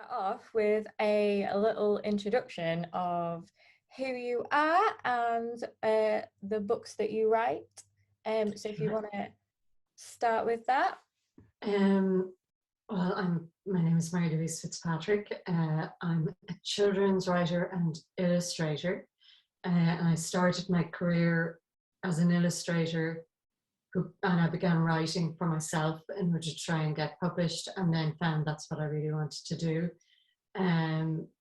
start off with a little introduction of who you are and the books that you write. So if you want to start with that. Um, my name is Marie-Louise Fitzpatrick. I'm a children's writer and illustrator. And I started my career as an illustrator and I began writing for myself in order to try and get published, and then found that's what I really wanted to do.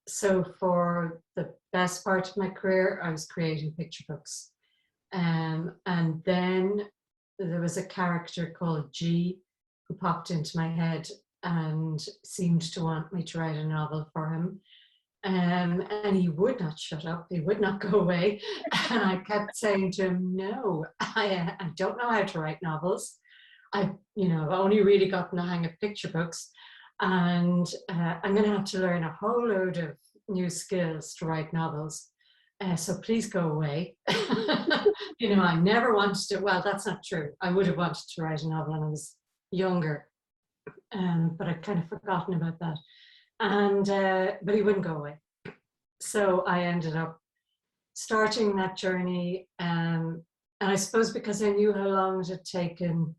So for the best part of my career, I was creating picture books. And then there was a character called G who popped into my head and seemed to want me to write a novel for him. And he would not shut up, he would not go away. And I kept saying to him, no, I don't know how to write novels. I've only really gotten the hang of picture books, and I'm going to have to learn a whole load of new skills to write novels. So please go away. I never wanted to, well, that's not true. I would have wanted to write a novel when I was younger, but I'd kind of forgotten about that. And but he wouldn't go away. So I ended up starting that journey. And I suppose because I knew how long it had taken,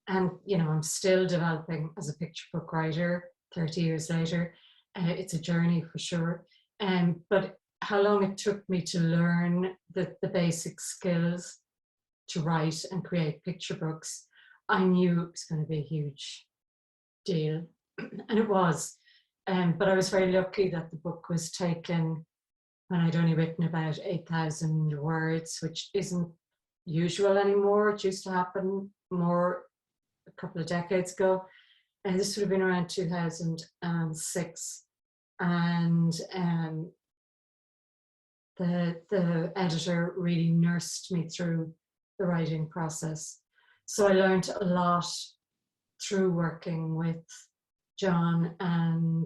and I'm still developing as a picture book writer 30 years later. It's a journey for sure. But how long it took me to learn the basic skills to write and create picture books, I knew it was going to be a huge deal. And it was. But I was very lucky that the book was taken when I'd only written about 8,000 words, which isn't usual anymore. It used to happen more a couple of decades ago. And this would have been around 2006. And the editor really nursed me through the writing process. So I learned a lot through working with John, and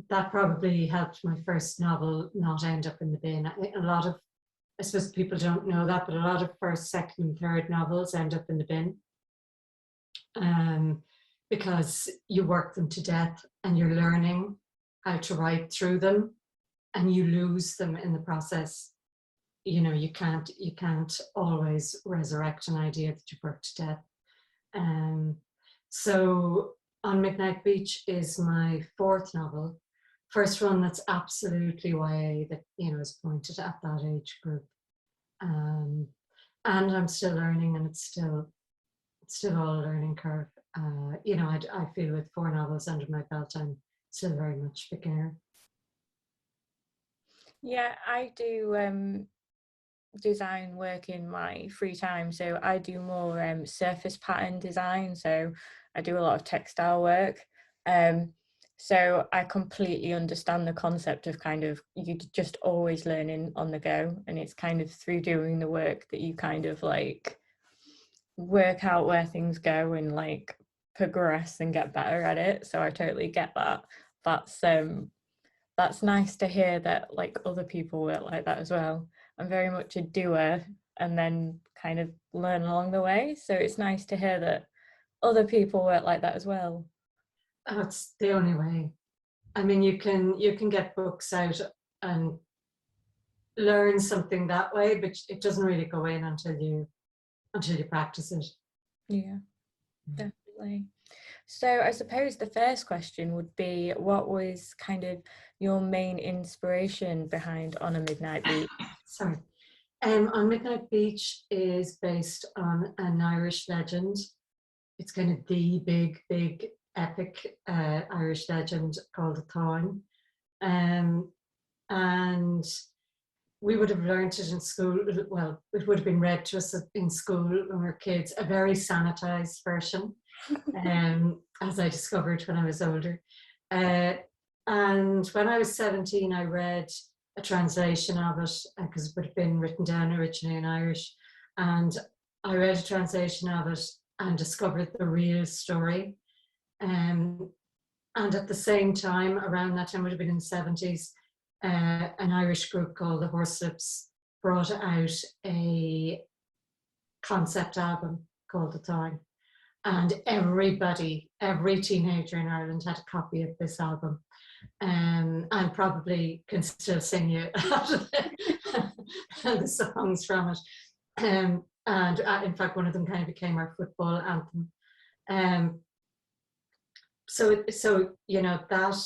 that probably helped my first novel not end up in the bin. I suppose people don't know that, but a lot of first, second, and third novels end up in the bin, because you work them to death and you're learning how to write through them, and you lose them in the process. You can't always resurrect an idea that you've worked to death. So On Midnight Beach is my fourth novel, first one that's absolutely YA, that is pointed at that age group, and I'm still learning, and it's still all a learning curve. I feel with 4 novels under my belt, I'm still very much a beginner. Yeah, I do design work in my free time, so I do more surface pattern design, so I do a lot of textile work. So I completely understand the concept of kind of you just always learning on the go, and it's kind of through doing the work that you kind of like work out where things go and like progress and get better at it. So I totally get that. That's nice to hear that like other people work like that as well. I'm very much a doer and then kind of learn along the way. So it's nice to hear that other people work like that as well. That's the only way. I mean, you can get books out and learn something that way, but it doesn't really go in until you practice it. Yeah, definitely. So I suppose the first question would be, what was kind of your main inspiration behind On a Midnight Beach? Sorry. On Midnight Beach is based on an Irish legend. It's kind of the big epic Irish legend called the Táin. And we would have learned it in school. Well, it would have been read to us in school when we were kids, a very sanitized version, as I discovered when I was older. And when I was 17, I read a translation of it, because it would have been written down originally in Irish. And I read a translation of it and discovered the real story. And at the same time, around that time, would have been in the 70s, an Irish group called the Horselips brought out a concept album called The Táin. And every teenager in Ireland had a copy of this album. and probably can still sing you out of the songs from it. And in fact, one of them kind of became our football anthem. Um, so you know, that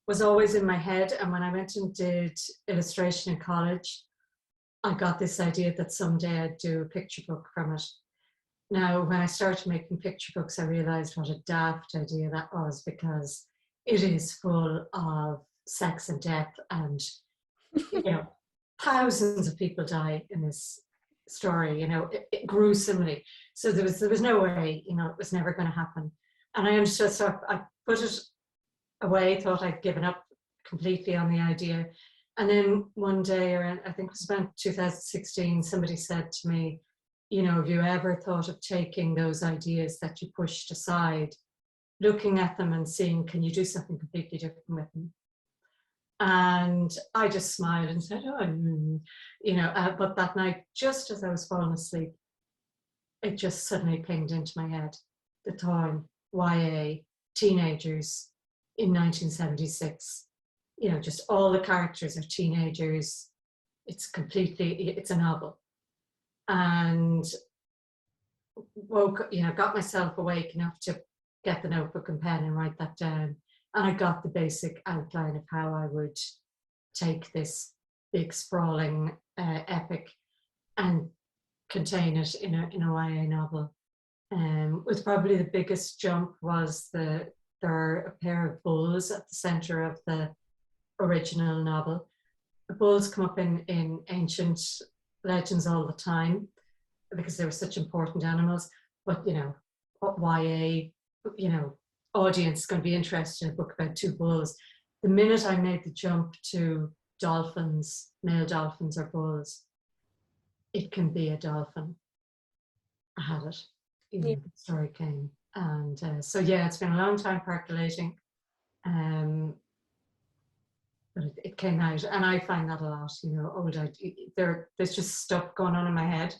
was always in my head. And when I went and did illustration in college, I got this idea that someday I'd do a picture book from it. Now, when I started making picture books, I realized what a daft idea that was, because it is full of sex and death, and you know, thousands of people die in this story, you know, gruesomely. So there was no way, you know, it was never going to happen. And I understood, so I put it away, thought I'd given up completely on the idea. And then one day, around, I think it was about 2016, somebody said to me, you know, have you ever thought of taking those ideas that you pushed aside, looking at them and seeing, can you do something completely different with them? And I just smiled and said, oh, you know, but that night, just as I was falling asleep, it just suddenly pinged into my head, the time, YA, teenagers in 1976, you know, just all the characters are teenagers. It's a novel. And woke, you know, got myself awake enough to get the notebook and pen and write that down. And I got the basic outline of how I would take this big sprawling epic and contain it in a YA novel. Was probably the biggest jump was there are a pair of bulls at the center of the original novel. The bulls come up in ancient legends all the time because they were such important animals. But you know, what YA, you know, audience is going to be interested in a book about two bulls. The minute I made the jump to dolphins, male dolphins or bulls, it can be a dolphin. I had it. You know, the story came. And so yeah, it's been a long time percolating. But it came out, and I find that a lot, you know, there's just stuff going on in my head,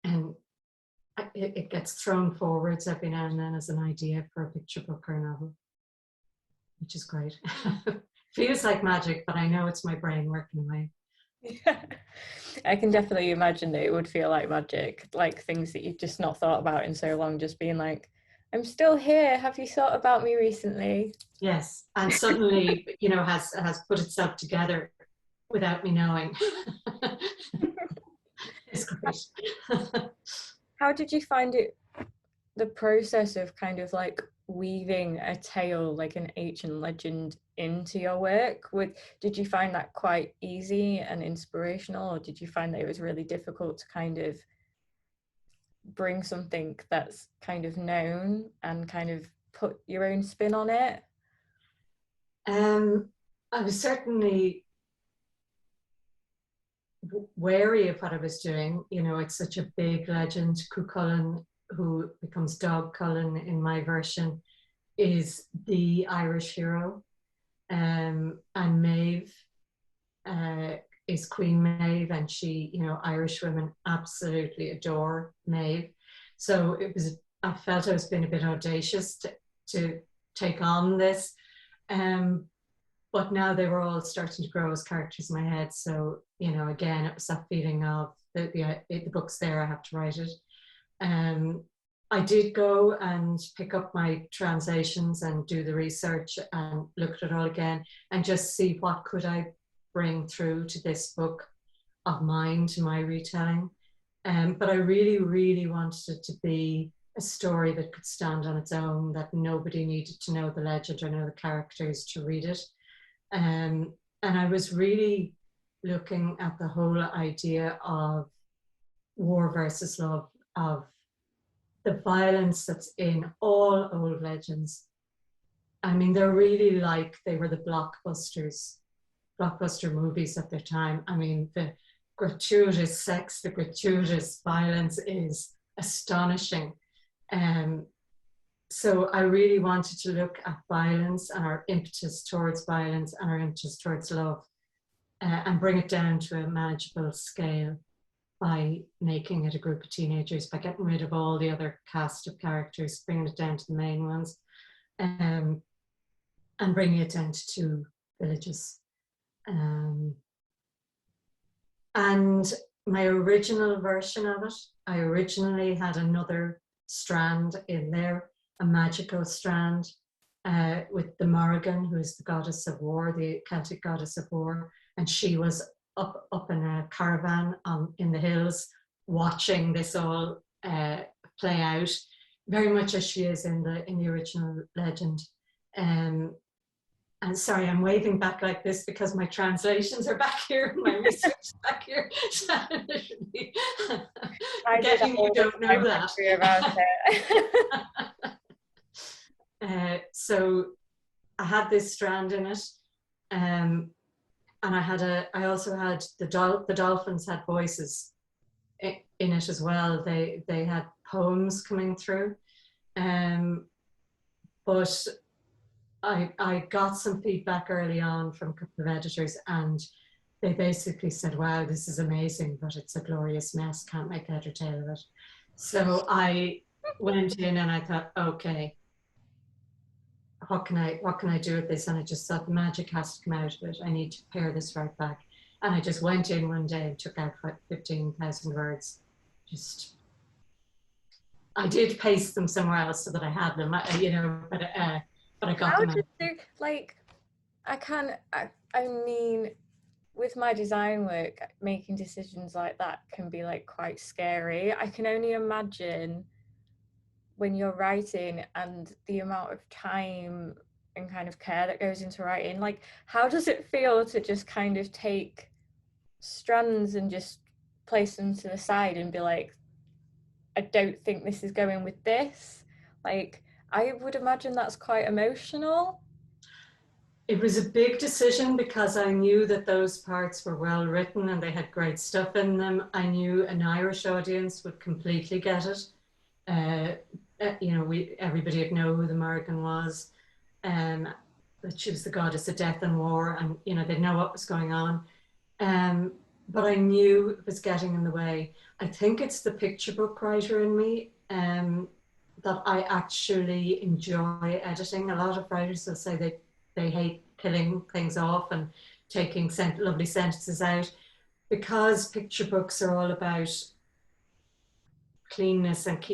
and it gets thrown forwards every now and then as an idea for a picture book or a novel, which is great. Feels like magic, but I know it's my brain working away. Yeah. I can definitely imagine that it would feel like magic, like things that you've just not thought about in so long, just being like, I'm still here. Have you thought about me recently? Yes, and suddenly, you know, has put itself together without me knowing. It's great. How did you find it, the process of kind of like weaving a tale, like an ancient legend, into your work? Did you find that quite easy and inspirational, or did you find that it was really difficult to kind of bring something that's kind of known and kind of put your own spin on it? I was certainly wary of what I was doing. You know, it's such a big legend. Cuchulainn, who becomes Dog Cullen in my version, is the Irish hero. And Maeve is Queen Maeve, and she, you know, Irish women absolutely adore Maeve. So I felt I was being a bit audacious to take on this. But now they were all starting to grow as characters in my head. So, you know, again, it was that feeling of the book's there, I have to write it. I did go and pick up my translations and do the research and look at it all again and just see what could I bring through to this book of mine, to my retelling. But I really, really wanted it to be a story that could stand on its own, that nobody needed to know the legend or know the characters to read it. And I was really looking at the whole idea of war versus love, of the violence that's in all old legends. I mean, they're really like they were the blockbuster movies of their time. I mean, the gratuitous sex, the gratuitous violence is astonishing. So I really wanted to look at violence and our impetus towards violence and our impetus towards love, and bring it down to a manageable scale by making it a group of teenagers, by getting rid of all the other cast of characters, bringing it down to the main ones. And and bringing it down to 2 villages. And my original version of it, I originally had another strand in there, a magical strand, with the Morrigan, who is the goddess of war, the Celtic goddess of war, and she was up in a caravan in the hills, watching this all play out, very much as she is in the original legend. And sorry, I'm waving back like this because my translations are back here, my research is back here. Forgetting you don't know that. So I had this strand in it, and I also had the dolphins had voices in it as well. They had poems coming through, but I got some feedback early on from a couple of editors, and they basically said, wow, this is amazing, but it's a glorious mess, can't make head or tail of it. So I went in and I thought, okay, what can I do with this? And I just thought the magic has to come out of it. I need to pare this right back. And I just went in one day and took out 15,000 words. I did paste them somewhere else so that I had them, but I got them out. I mean, with my design work, making decisions like that can be like quite scary. I can only imagine when you're writing and the amount of time and kind of care that goes into writing. Like, how does it feel to just kind of take strands and just place them to the side and be like, I don't think this is going with this? Like, I would imagine that's quite emotional. It was a big decision because I knew that those parts were well written and they had great stuff in them. I knew an Irish audience would completely get it. Everybody would know who the Morrigan was, that she was the goddess of death and war, and they'd know what was going on. But I knew it was getting in the way. I think it's the picture book writer in me, that I actually enjoy editing. A lot of writers will say they hate killing things off and taking lovely sentences out, because picture books are all about cleanness and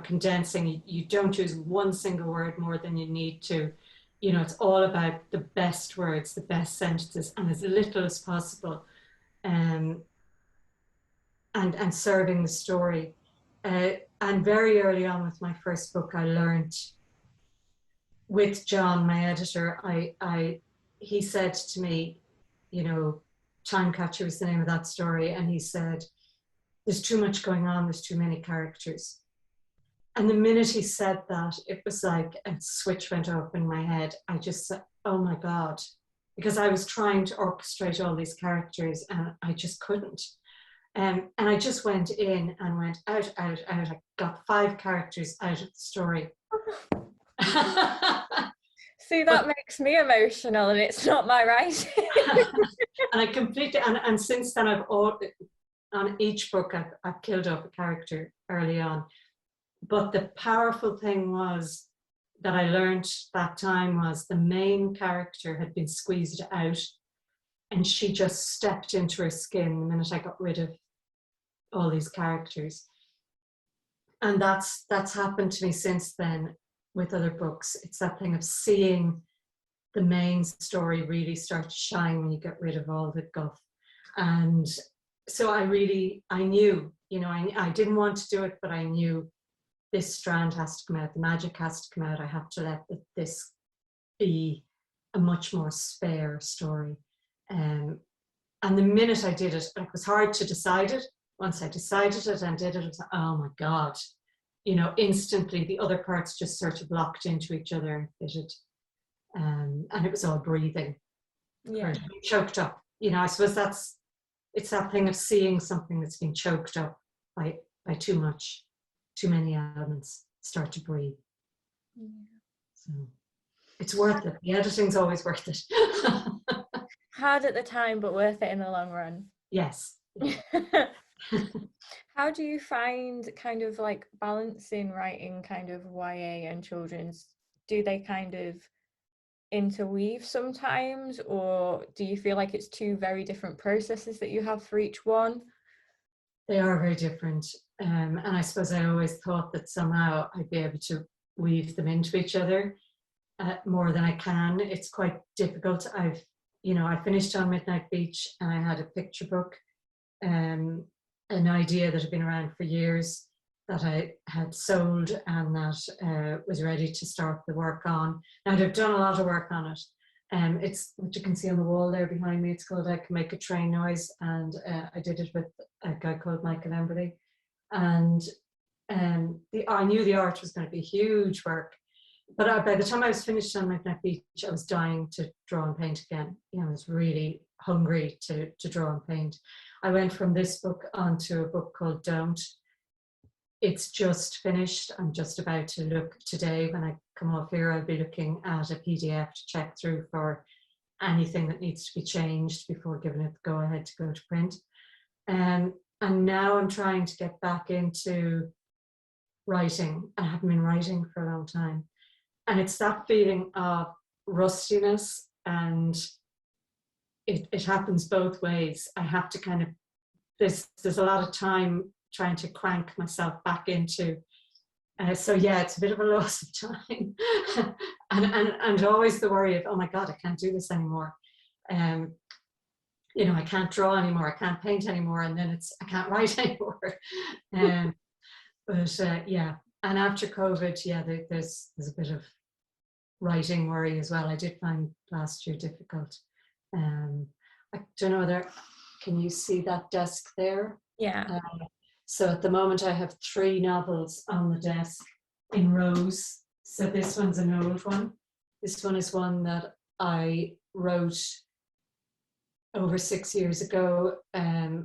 condensing. You don't use one single word more than you need to. It's all about the best words, the best sentences, and as little as possible, and serving the story. And very early on with my first book, I learned with John, my editor, he said to me, Time Catcher was the name of that story, and he said, there's too much going on, there's too many characters. And the minute he said that, it was like a switch went off in my head. I just said, oh my God, because I was trying to orchestrate all these characters and I just couldn't. And I just went in and went out. I got 5 characters out of the story. See, that makes me emotional, and it's not my writing. And I completely, and since then on each book I've killed off a character early on. But the powerful thing was that I learned that time was the main character had been squeezed out, and she just stepped into her skin the minute I got rid of all these characters. And that's happened to me since then with other books. It's that thing of seeing the main story really start to shine when you get rid of all the guff. And so I knew, I didn't want to do it, but I knew this strand has to come out, the magic has to come out. I have to let this be a much more spare story. And the minute I did it, it was hard to decide it. Once I decided it and did it, it was like, oh my God, instantly the other parts just sort of locked into each other and fitted. And it was all breathing. Yeah. Choked up. I suppose it's that thing of seeing something that's been choked up by too many elements start to breathe. Yeah. So it's worth it. The editing's always worth it. Hard at the time, but worth it in the long run. Yes. How do you find kind of like balancing writing kind of YA and children's? Do they kind of interweave sometimes, or do you feel like it's two very different processes that you have for each one? They are very different. And I suppose I always thought that somehow I'd be able to weave them into each other more than I can. It's quite difficult. I finished on Midnight Beach and I had a picture book, an idea that had been around for years that I had sold and that was ready to start the work on. Now, I've done a lot of work on it. It's what you can see on the wall there behind me. It's called I Can Make a Train Noise, and I did it with a guy called Michael Emberley. And I knew the art was going to be huge work, but by the time I was finished on Midnight Beach, I was dying to draw and paint again. I was really hungry to draw and paint. I went from this book onto a book called Don't. It's just finished. I'm just about to look today. When I come off here, I'll be looking at a PDF to check through for anything that needs to be changed before giving it the go ahead to go to print. And now I'm trying to get back into writing. I haven't been writing for a long time. And it's that feeling of rustiness, and it happens both ways. I have to kind of, there's a lot of time trying to crank myself back into. So yeah, it's a bit of a loss of time, and always the worry of, oh my God, I can't do this anymore. I can't draw anymore, I can't paint anymore, and then I can't write anymore. Yeah, and after COVID, yeah, there's a bit of writing worry as well. I did find last year difficult. I don't know whether, can you see that desk there? Yeah. So at the moment I have 3 novels on the desk in rows. So this one's an old one. This one is one that I wrote over 6 years ago.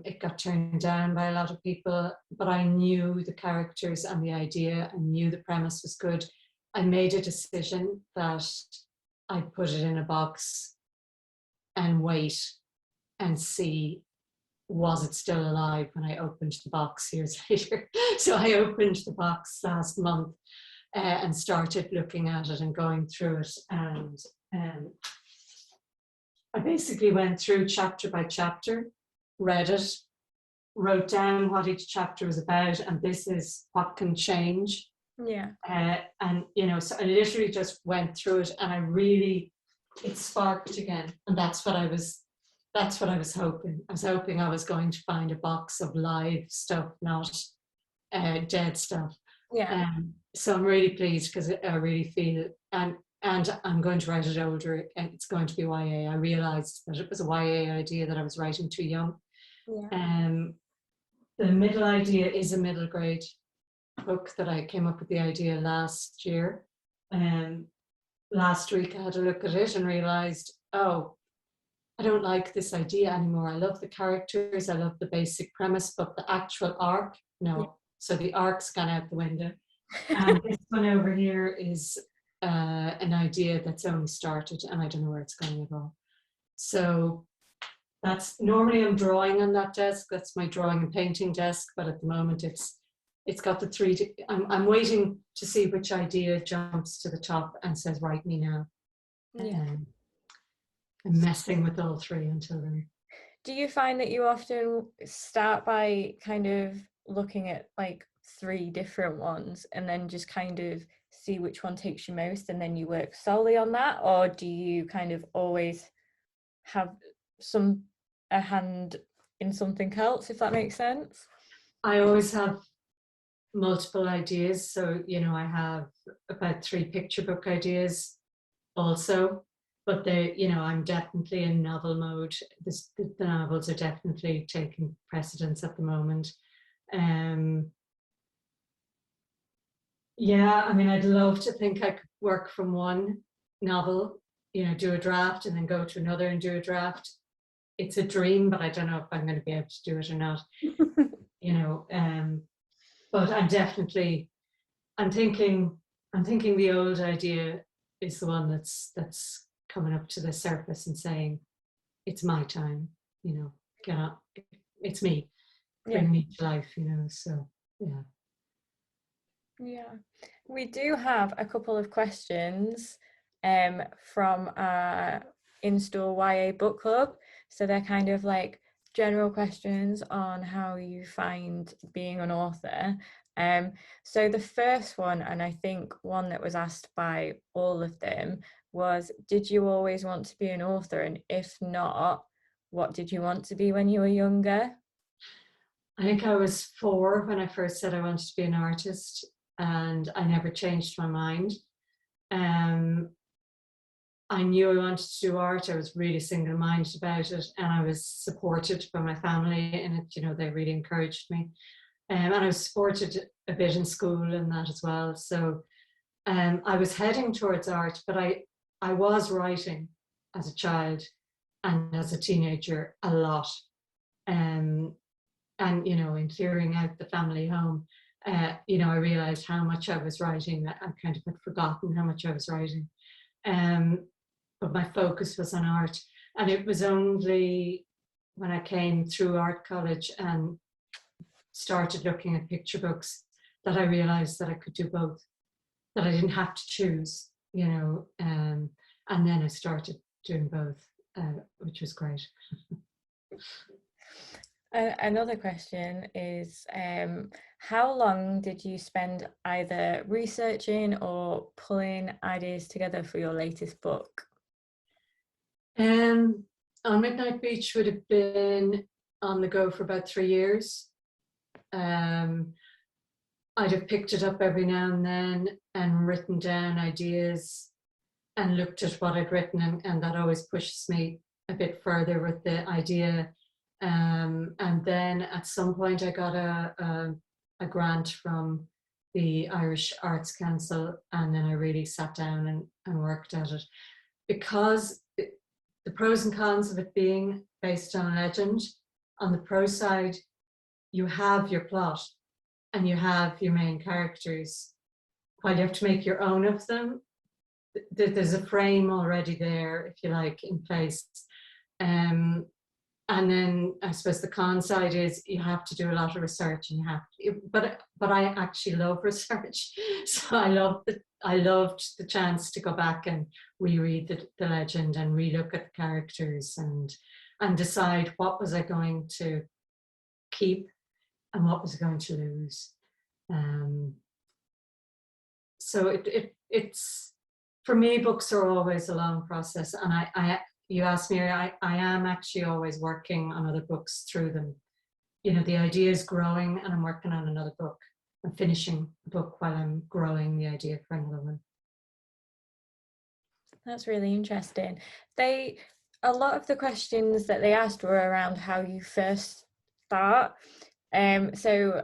It got turned down by a lot of people, but I knew the characters and the idea and knew the premise was good. I made a decision that I'd put it in a box and wait and see, was it still alive when I opened the box years later. So I opened the box last month and started looking at it and going through it. And I basically went through chapter by chapter, read it, wrote down what each chapter was about, and this is what can change. Yeah. So I literally just went through it, and it sparked again. And that's what I was hoping. I was hoping I was going to find a box of live stuff, not dead stuff. Yeah. So I'm really pleased, because I really feel, and I'm going to write it older, and it's going to be YA. I realized that it was a YA idea that I was writing too young. Yeah. The middle idea is a middle grade book that I came up with the idea last year. Last week I had a look at it and realized, oh, I don't like this idea anymore. I love the characters, I love the basic premise, but the actual arc, no. Yeah. So the arc's gone out the window. And this one over here is an idea that's only started, and I don't know where it's going at all. So that's, normally I'm drawing on that desk. That's my drawing and painting desk, but at the moment it's got the 3. I'm waiting to see which idea jumps to the top and says, write me now. Yeah. I'm messing with all 3 until then. Do you find that you often start by kind of looking at like 3 different ones and then just kind of see which one takes you most, and then you work solely on that? Or do you kind of always have a hand in something else, if that makes sense? I always have multiple ideas. So, I have about 3 picture book ideas also, but I'm definitely in novel mode. The novels are definitely taking precedence at the moment. I'd love to think I could work from one novel, do a draft and then go to another and do a draft. It's a dream, but I don't know if I'm going to be able to do it or not. But I'm thinking the old idea is the one that's coming up to the surface and saying, it's my time, get up, it's me, bring me to life, so yeah. Yeah, we do have a couple of questions from our in-store YA book club. So they're kind of like general questions on how you find being an author. So the first one, and I think one that was asked by all of them, was, did you always want to be an author? And if not, what did you want to be when you were younger? I think I was 4 when I first said I wanted to be an artist, and I never changed my mind. I knew I wanted to do art. I was really single-minded about it, and I was supported by my family in it. You know, they really encouraged me. And I was supported a bit in school and that as well. So I was heading towards art, but I was writing as a child and as a teenager a lot. And, you know, in clearing out the family home, you know, I realized how much I was writing. I kind of had forgotten how much I was writing. But my focus was on art. And it was only when I came through art college and started looking at picture books that I realized that I could do both, that I didn't have to choose, you know. And then I started doing both, which was great. Another question is, how long did you spend either researching or pulling ideas together for your latest book? On Midnight Beach would have been on the go for about 3 years. I'd have picked it up every now and then and written down ideas and looked at what I'd written, and that always pushes me a bit further with the idea. And then at some point I got a grant from the Irish Arts Council, and then I really sat down and worked at it. Because the pros and cons of it being based on a legend, on the pro side, you have your plot and you have your main characters. While you have to make your own of them, there's a frame already there, if you like, in place. And then I suppose the con side is you have to do a lot of research, and you have to, but I actually love research. So I loved the chance to go back and reread the legend and relook at the characters and decide what was I going to keep and what was I going to lose. So it's, for me, books are always a long process, and you asked me, I am actually always working on other books through them. You know, the idea is growing and I'm working on another book. I'm finishing a book while I'm growing the idea for another one. That's really interesting. A lot of the questions that they asked were around how you first start. So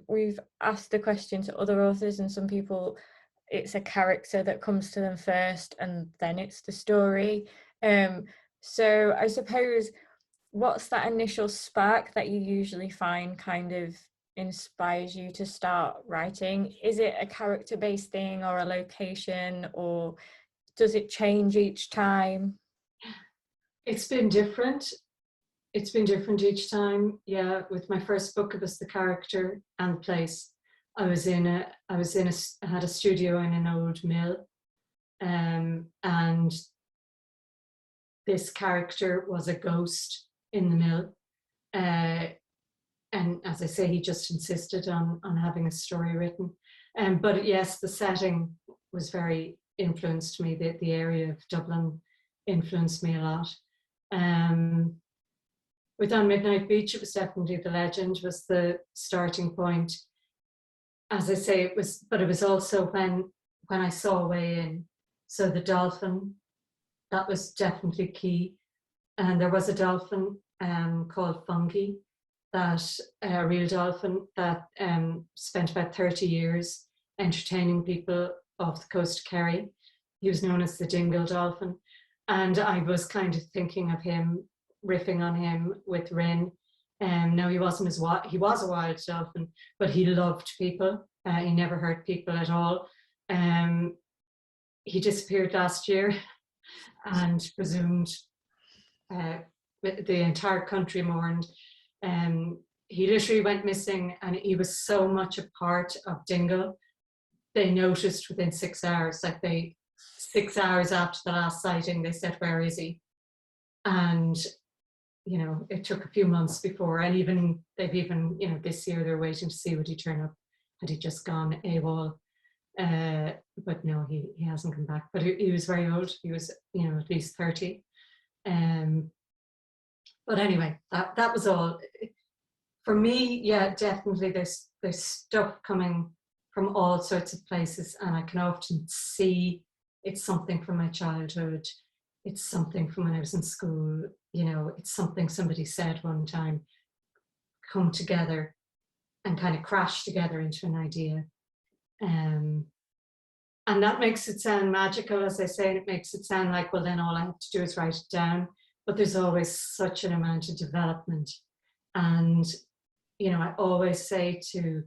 we've asked the question to other authors, and some people, it's a character that comes to them first and then it's the story. So I suppose, what's that initial spark that you usually find kind of inspires you to start writing? Is it a character-based thing or a location, or does it change each time? It's been different. It's been different each time. Yeah, with my first book, it was the character and the place. I had a studio in an old mill, and this character was a ghost in the mill. And as I say, he just insisted on having a story written. But yes, the setting was very influenced me. The area of Dublin influenced me a lot. With On Midnight Beach, it was definitely the legend was the starting point. As I say, it was also when I saw a way in. So the dolphin, that was definitely key. And there was a dolphin called Funky, a real dolphin that spent about 30 years entertaining people off the coast of Kerry. He was known as the Jingle Dolphin. And I was kind of thinking of him, riffing on him with Rin. No, he wasn't he was a wild dolphin, but he loved people. He never hurt people at all. He disappeared last year and presumed the entire country mourned. He literally went missing, and he was so much a part of Dingle. They noticed within 6 hours, like they 6 hours after the last sighting, they said, "Where is he?" And, it took a few months before, and they've even, this year they're waiting to see would he turn up. Had he just gone AWOL? But no, he hasn't come back. But he was very old. He was, at least 30. But anyway, that was all. For me, yeah, definitely there's stuff coming from all sorts of places, and I can often see it's something from my childhood. It's something from when I was in school. It's something somebody said one time, come together and kind of crash together into an idea. And that makes it sound magical, as I say, and it makes it sound like, well, then all I have to do is write it down. But there's always such an amount of development. And, I always say to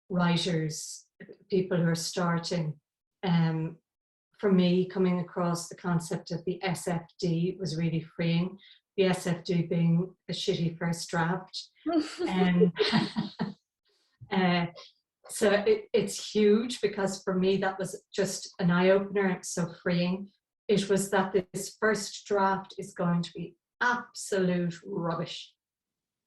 writers, people who are starting, for me, coming across the concept of the SFD was really freeing. The SFD being a shitty first draft. So it's huge, because for me, that was just an eye-opener. It's so freeing. It was that this first draft is going to be absolute rubbish.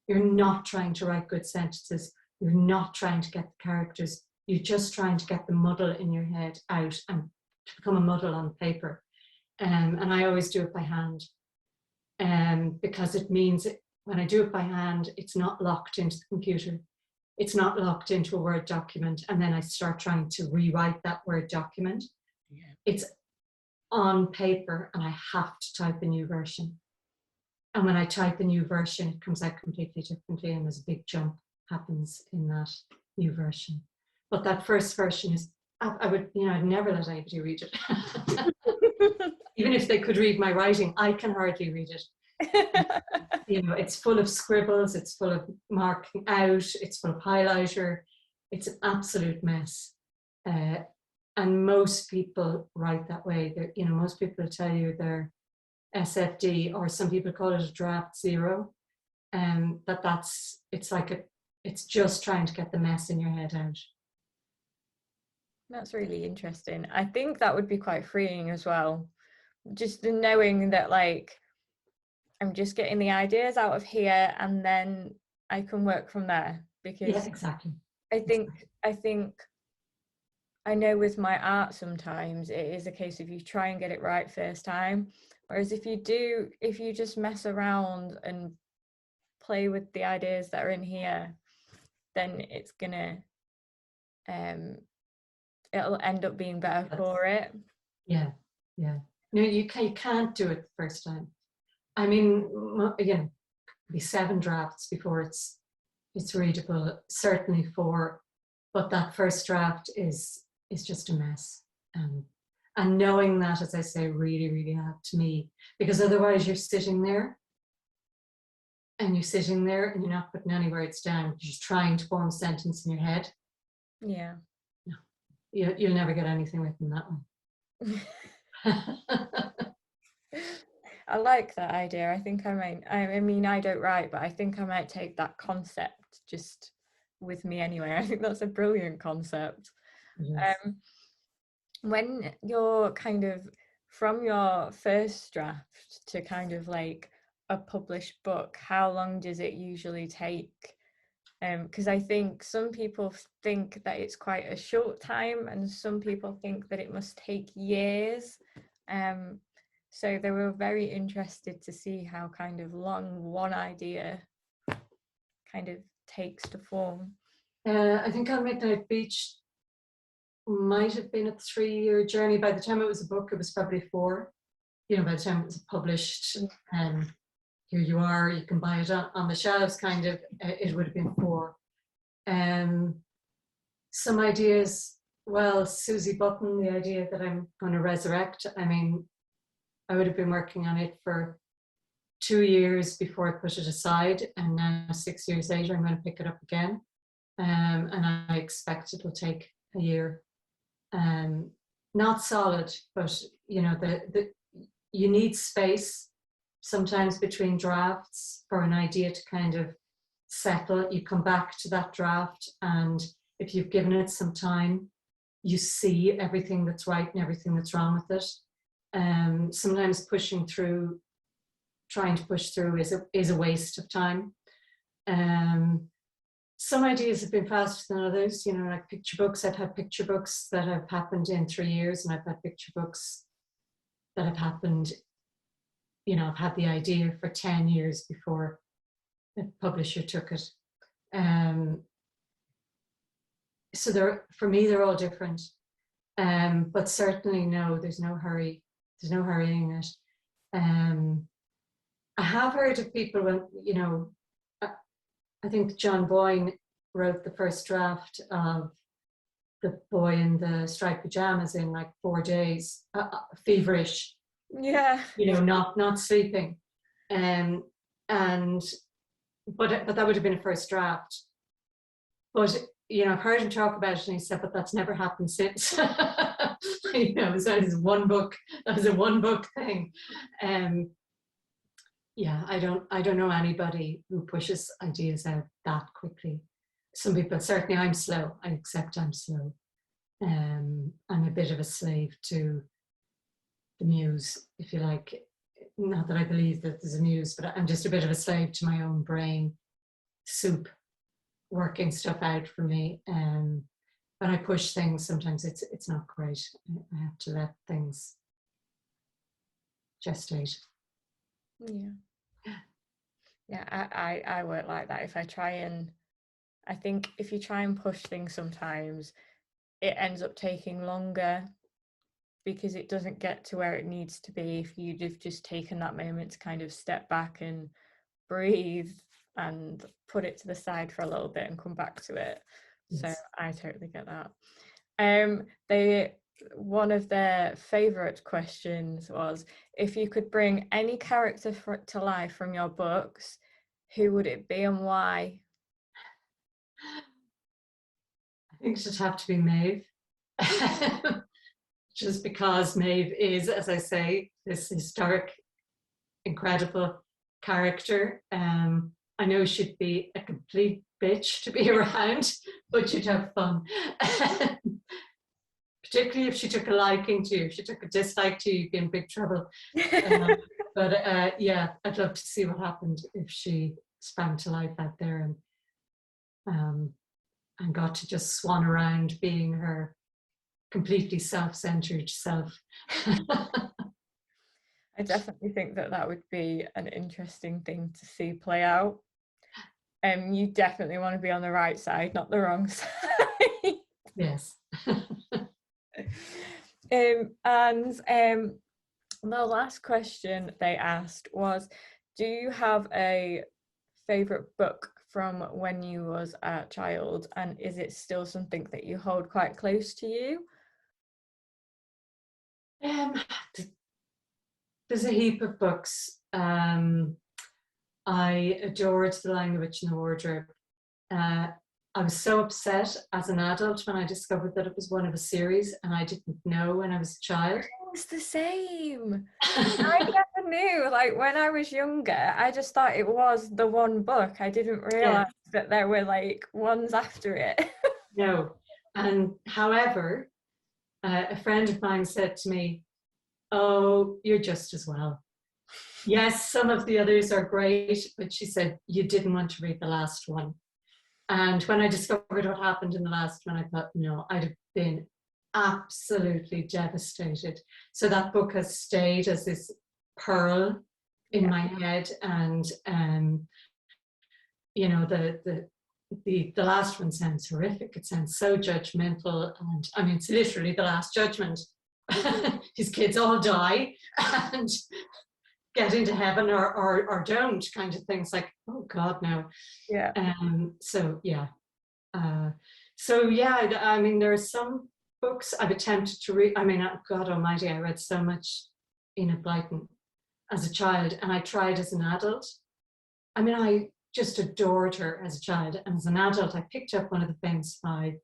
You're not trying to write good sentences. You're not trying to get the characters. You're just trying to get the muddle in your head out and to become a muddle on paper. And I always do it by hand. Because it means when I do it by hand, it's not locked into the computer. It's not locked into a Word document, and then I start trying to rewrite that Word document. Yeah. It's on paper, and I have to type a new version. And when I type a new version, it comes out completely differently, and there's a big jump happens in that new version. But that first version is, I'd never let anybody read it. Even if they could read my writing, I can hardly read it. It's full of scribbles, it's full of marking out, it's full of highlighter. It's an absolute mess. And most people write that way. Most people tell you they're SFD, or some people call it a draft zero. It's just trying to get the mess in your head out. That's really interesting. I think that would be quite freeing as well. Just the knowing that, like, I'm just getting the ideas out of here, and then I can work from there. Because yeah, exactly. I think I know with my art sometimes it is a case of you try and get it right first time. Whereas if you just mess around and play with the ideas that are in here, then it's gonna it'll end up being better for it. Yeah. No, you can't do it the first time. I mean, again, it could be 7 drafts before it's readable, certainly 4, but that first draft is just a mess. And knowing that, as I say, really, really helped me, because otherwise you're sitting there and you're not putting any words down. You're just trying to form a sentence in your head. Yeah. No, you'll never get anything written that way. I like that idea. I think I might. I mean, I don't write, but I think I might take that concept just with me anyway. I think that's a brilliant concept. Yes. When you're kind of from your first draft to kind of like a published book, how long does it usually take? Because I think some people think that it's quite a short time, and some people think that it must take years. So they were very interested to see how kind of long one idea kind of takes to form. I think On Midnight Beach might have been a 3-year journey. By the time it was a book, it was probably 4. By the time it was published, here you are, you can buy it on the shelves, kind of, it would have been 4. Some ideas, well, Susie Button, the idea that I'm going to resurrect, I mean, I would have been working on it for 2 years before I put it aside, and now 6 years later I'm going to pick it up again, and I expect it will take a year. Not solid, but you need space sometimes between drafts for an idea to kind of settle. You come back to that draft, and if you've given it some time, you see everything that's right and everything that's wrong with it. Sometimes trying to push through is a waste of time. Some ideas have been faster than others, you know, like picture books. I've had picture books that have happened in 3 years, and I've had picture books that have happened, you know, I've had the idea for 10 years before the publisher took it. So for me, they're all different. But certainly, no, there's no hurry. There's no hurrying it. I have heard of people when, you know, I think John Boyne wrote the first draft of The Boy in the Striped Pajamas in like 4 days, feverish. Yeah. You know, not sleeping. But that would have been a first draft. But, you know, I've heard him talk about it, and he said, but that's never happened since. You know, so it was one book. That was a one book thing. Yeah, I don't know anybody who pushes ideas out that quickly. Some people, certainly I'm slow. I accept I'm slow. I'm a bit of a slave to the muse, if you like. Not that I believe that there's a muse, but I'm just a bit of a slave to my own brain soup, working stuff out for me. When I push things, sometimes it's not great. I have to let things gestate. Yeah, I work like that. I think if you try and push things, sometimes it ends up taking longer because it doesn't get to where it needs to be if you'd have just taken that moment to kind of step back and breathe and put it to the side for a little bit and come back to it. Yes. So I totally get that. One of their favorite questions was, if you could bring any character to life from your books, who would it be and why? I think it should have to be Maeve. Just because Maeve is, as I say, this historic, incredible character. I know she'd be a complete bitch to be around, but she'd have fun. Particularly if she took a liking to you. If she took a dislike to you, you'd be in big trouble. But yeah, I'd love to see what happened if she sprang to life out there and got to just swan around being her completely self-centered self. I definitely think that would be an interesting thing to see play out. You definitely want to be on the right side, not the wrong side. Yes. And the last question they asked was, do you have a favorite book from when you was a child, and is it still something that you hold quite close to you? There's a heap of books. I adored The Lion, the Witch and the Wardrobe. I was so upset as an adult when I discovered that it was one of a series, and I didn't know when I was a child. It was the same. I never knew. Like, when I was younger, I just thought it was the one book. I didn't realize that there were like ones after it. No. And however, a friend of mine said to me, "Oh, you're just as well. Yes, some of the others are great," but she said, "You didn't want to read the last one." And when I discovered what happened in the last one, I thought, no, I'd have been absolutely devastated. So that book has stayed as this pearl in my head. And you know, the last one sounds horrific. It sounds so judgmental, and I mean, it's literally the last judgment. His kids all die and get into heaven or don't, kind of things. Like, oh God, no. Yeah. So yeah. I mean, there are some books I've attempted to read. I mean, God Almighty, I read so much Enid Blyton as a child, and I tried as an adult. I mean, I just adored her as a child, and as an adult, I picked up one of the famous five,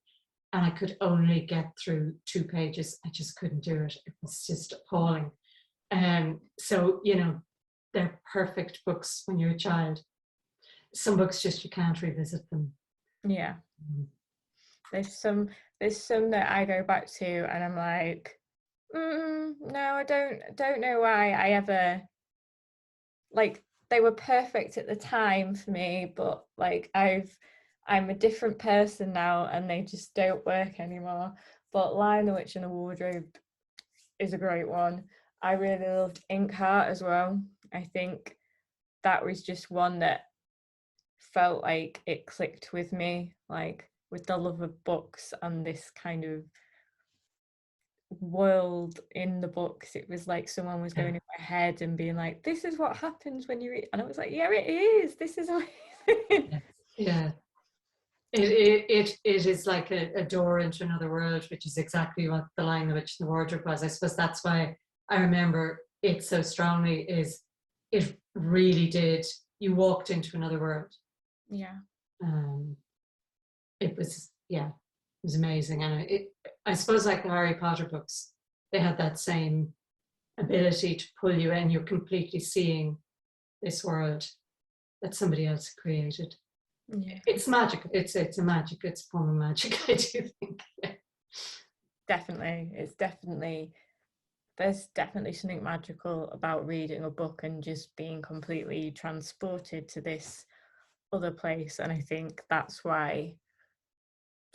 and I could only get through 2 pages. I just couldn't do it. It was just appalling. So, you know, they're perfect books when you're a child. Some books just, you can't revisit them. Yeah. There's some there's some that I go back to and I'm like, no, I don't know why I ever, like, they were perfect at the time for me, but like I'm a different person now and they just don't work anymore. But Lion, the Witch and the Wardrobe is a great one. I really loved Inkheart as well. I think that was just one that felt like it clicked with me, like with the love of books and this kind of world in the books. It was like someone was going in my head and being like, this is what happens when you read, and I was like, yeah, it is, this is amazing. Yeah. It is like a door into another world, which is exactly what The Lion, the Witch and the Wardrobe was. I suppose that's why I remember it so strongly, is it really did. You walked into another world. Yeah. It was, yeah, it was amazing. And I suppose like the Harry Potter books, they had that same ability to pull you in. You're completely seeing this world that somebody else created. Yeah, It's magic. It's a magic. It's a form of magic, I do think. Yeah. definitely. There's definitely something magical about reading a book and just being completely transported to this other place. And I think that's why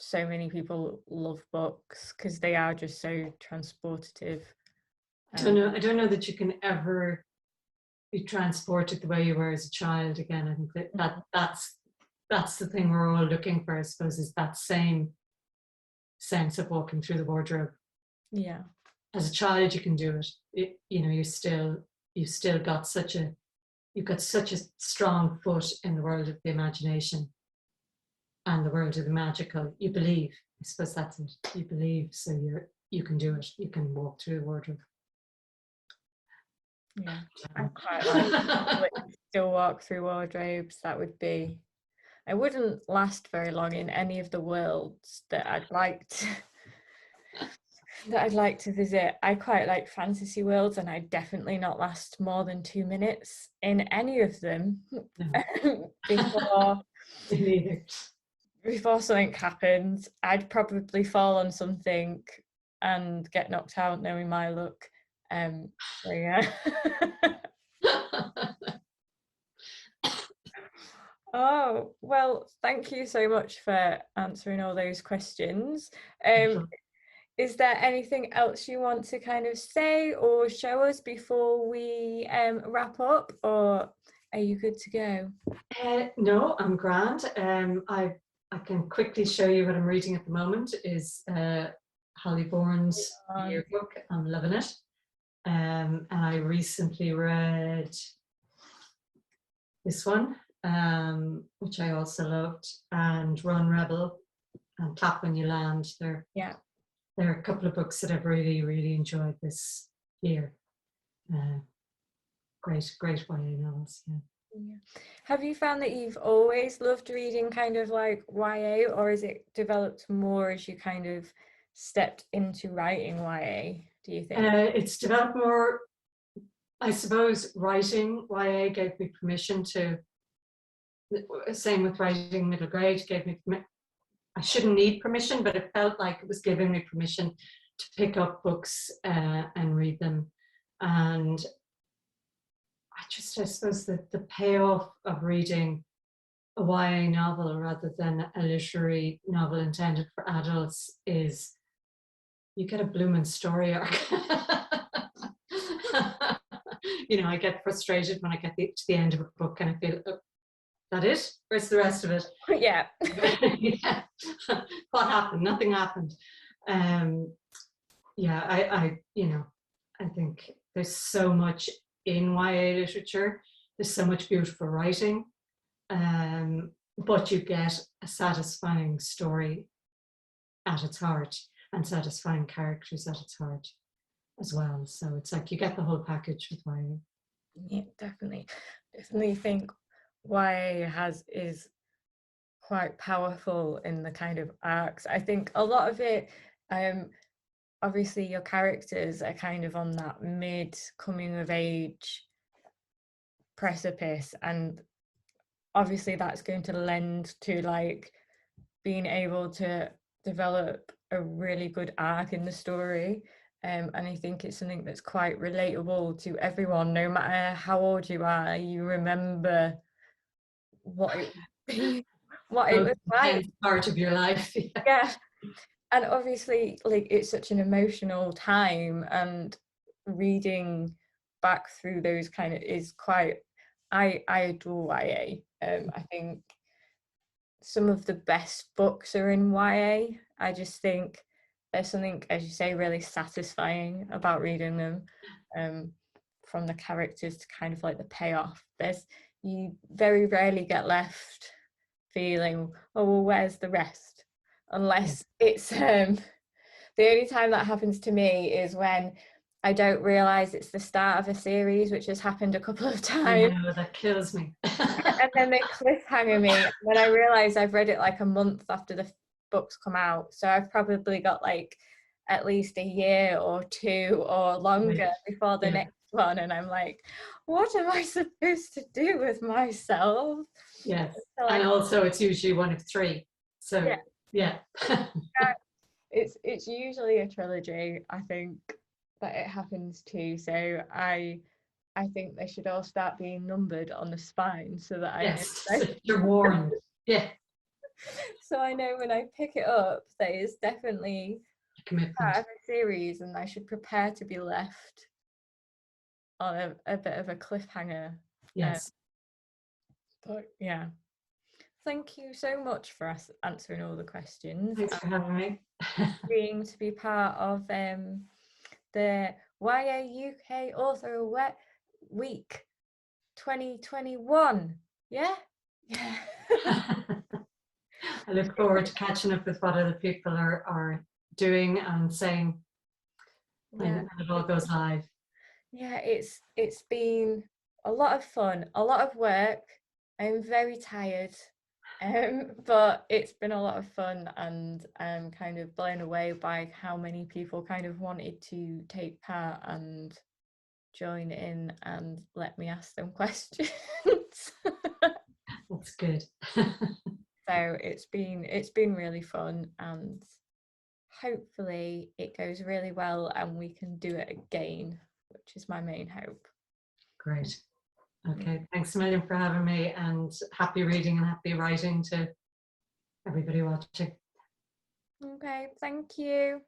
so many people love books, because they are just so transportative. I don't know that you can ever be transported the way you were as a child again. I think that's the thing we're all looking for, I suppose, is that same sense of walking through the wardrobe. Yeah. As a child, you can do it. You know, you've still got you've got such a strong foot in the world of the imagination and the world of the magical. You believe. I suppose that's it. You believe, so you can do it. You can walk through the wardrobe. Yeah, I quite like still walk through wardrobes. That would be, I wouldn't last very long in any of the worlds that I'd like to visit. I quite like fantasy worlds, and I'd definitely not last more than 2 minutes in any of them before Neither. before something happens. I'd probably fall on something and get knocked out, knowing my luck. So yeah. Oh, well, thank you so much for answering all those questions. Is there anything else you want to kind of say or show us before we wrap up, or are you good to go? No, I'm grand. I can quickly show you what I'm reading at the moment is Holly Bourne's yearbook. I'm loving it. And I recently read this one, which I also loved, and Run Rebel and Clap When You Land. There are a couple of books that I've really, really enjoyed this year. Great YA novels. Yeah. Yeah. Have you found that you've always loved reading kind of like YA, or has it developed more as you kind of stepped into writing YA, do you think? It's developed more, I suppose. Writing YA gave me permission to, same with writing middle grade, gave me, I shouldn't need permission, but it felt like it was giving me permission to pick up books and read them. And I suppose the payoff of reading a YA novel rather than a literary novel intended for adults is you get a blooming story arc. You know, I get frustrated when I get to the end of a book and I feel, oh, that it? Where's the rest of it? Yeah. Yeah. What happened? Nothing happened. Yeah, I think there's so much in YA literature. There's so much beautiful writing, but you get a satisfying story at its heart and satisfying characters at its heart as well. So it's like you get the whole package with YA. Yeah, definitely think YA is quite powerful in the kind of arcs. I think a lot of it, obviously your characters are kind of on that mid coming of age precipice, and obviously that's going to lend to like being able to develop a really good arc in the story. And I think it's something that's quite relatable to everyone, no matter how old you are. You remember what it what it So was like. intense part of your life. Yeah. Yeah. And obviously, like, it's such an emotional time, and reading back through those kind of is quite, I adore YA. I think some of the best books are in YA. I just think there's something, as you say, really satisfying about reading them, from the characters to kind of like the payoff. You very rarely get left feeling, oh well, where's the rest? Yeah. Unless it's the only time that happens to me is when I don't realise it's the start of a series, which has happened a couple of I times. know, that kills me. And then they cliffhanger me. And then I realise I've read it like a month after the books come out. So I've probably got like at least a year or two or longer before the Yeah. next one. And I'm like, what am I supposed to do with myself? Yes. So And also it's usually one of three. So yeah. it's usually a trilogy, I think, that it happens to. So I think they should all start being numbered on the spine so that I Yes. know. So you're warned. Yeah. So I know when I pick it up that it's definitely Commitment. part of a series, and I should prepare to be left on a bit of a cliffhanger. Yes. But yeah, thank you so much for answering all the questions Thanks for having me. agreeing to be part of the YA UK Author Week 2021. Yeah. I look forward to catching up with what other people are doing and saying when it all goes live. Yeah, it's been a lot of fun, a lot of work. I'm very tired, but it's been a lot of fun, and I'm kind of blown away by how many people kind of wanted to take part and join in and let me ask them questions. That's good. So it's been really fun, and hopefully it goes really well and we can do it again, which is my main hope. Great. Okay, thanks a million for having me, and happy reading and happy writing to everybody watching. Okay, thank you.